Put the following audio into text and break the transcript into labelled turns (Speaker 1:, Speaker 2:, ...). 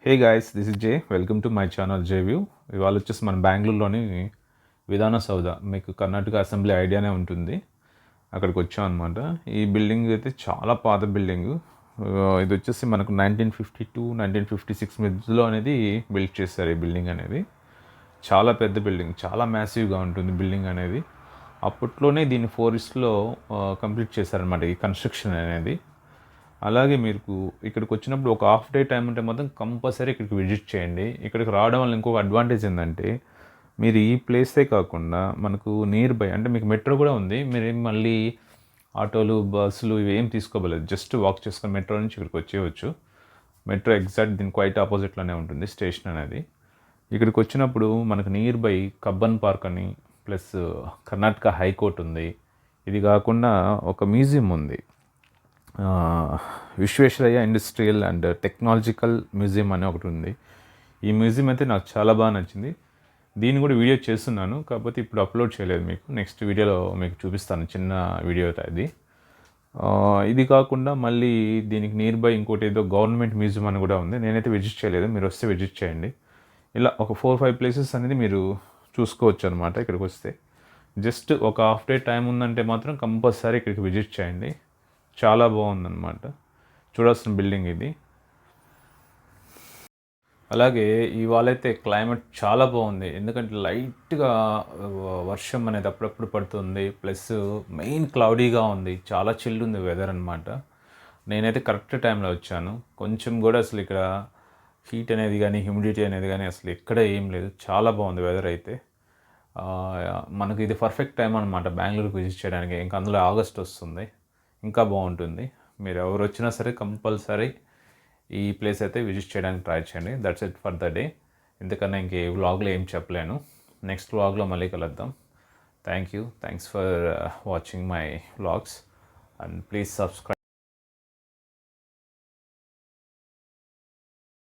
Speaker 1: Hey guys, this is J. Welcome to my channel J view. ఇవాళ వచ్చేసి మన బెంగళూరులోని విధాన సౌధ, మీకు కర్ణాటక అసెంబ్లీ ఐడియానే ఉంటుంది. అక్కడికి వచ్చాం అనమాట. ఈ బిల్డింగ్ అయితే చాలా పాత బిల్డింగ్. ఇది వచ్చేసి మనకు 1952-1956 మధ్యలో అనేది బిల్డ్ చేస్తారు. ఈ బిల్డింగ్ అనేది చాలా పెద్ద బిల్డింగ్, చాలా మ్యాసివ్గా ఉంటుంది బిల్డింగ్ అనేది. అప్పట్లోనే దీన్ని 4 ఇయర్స్లో కంప్లీట్ చేశారనమాట ఈ కన్స్ట్రక్షన్ అనేది. అలాగే మీకు ఇక్కడికి వచ్చినప్పుడు ఒక హాఫ్ డే టైం ఉంటే మాత్రం కంపల్సరీ ఇక్కడికి విజిట్ చేయండి. ఇక్కడికి రావడం వల్ల ఇంకొక అడ్వాంటేజ్ ఏంటంటే, మీరు ఈ ప్లేసే కాకుండా మనకు నియర్ బై అంటే మీకు మెట్రో కూడా ఉంది. మీరు మళ్ళీ ఆటోలు, బస్సులు ఇవి ఏం తీసుకోవలేదు. జస్ట్ వాక్ చేసుకొని మెట్రో నుంచి ఇక్కడికి వచ్చేయచ్చు. మెట్రో ఎగ్జాక్ట్ దీని క్వైట్ ఆపోజిట్లోనే ఉంటుంది స్టేషన్ అనేది. ఇక్కడికి వచ్చినప్పుడు మనకు నియర్ బై కబ్బన్ పార్క్ అని, ప్లస్ కర్ణాటక హైకోర్టు ఉంది. ఇది కాకుండా ఒక మ్యూజియం ఉంది, Visvesvaraya industrial and technological museum అని ఒకటి ఉంది. ఈ మ్యూజియం అయితే నాకు చాలా బాగా నచ్చింది. దీన్ని కూడా వీడియో చేస్తున్నాను, కాకపోతే ఇప్పుడు అప్లోడ్ చేయలేదు. మీకు నెక్స్ట్ వీడియోలో మీకు చూపిస్తాను, చిన్న వీడియో ఇది. ఇది కాకుండా మళ్ళీ దీనికి నియర్ బై ఇంకోటి ఏదో గవర్నమెంట్ మ్యూజియం అని కూడా ఉంది. నేనైతే విజిట్ చేయలేదు, మీరు వస్తే విజిట్ చేయండి. ఇలా ఒక 4-5 ప్లేసెస్ అనేది మీరు చూసుకోవచ్చు అనమాట. ఇక్కడికి వస్తే జస్ట్ ఒక హాఫ్ డే టైం ఉందంటే మాత్రం కంపల్సరీ ఇక్కడికి విజిట్ చేయండి. చాలా బాగుందన్నమాట, చూడాల్సిన బిల్డింగ్ ఇది. అలాగే ఇవాళ అయితే క్లైమేట్ చాలా బాగుంది, ఎందుకంటే లైట్గా వర్షం అనేది అప్పుడప్పుడు పడుతుంది, ప్లస్ మెయిన్ క్లౌడీగా ఉంది, చాలా చిల్డ్ ఉంది వెదర్ అనమాట. నేనైతే కరెక్ట్ టైంలో వచ్చాను. కొంచెం కూడా అసలు ఇక్కడ హీట్ అనేది కానీ హ్యూమిడిటీ అనేది కానీ అసలు ఎక్కడ ఏం లేదు. చాలా బాగుంది వెదర్ అయితే. మనకు ఇది పర్ఫెక్ట్ టైం అనమాట బెంగళూరుకి విజిట్ చేయడానికి. ఇంకా అందులో ఆగస్ట్ వస్తుంది, ఇంకా బాగుంటుంది. మీరు ఎవరు వచ్చినా సరే కంపల్సరీ ఈ ప్లేస్ అయితే విజిట్ చేయడానికి ట్రై చేయండి. That's it for the day. ఎందుకన్నా ఇంక ఈ వ్లాగ్లో ఏం చెప్పలేను. నెక్స్ట్ వ్లాగ్లో మళ్ళీ కలుద్దాం. Thanks for watching my vlogs and please subscribe.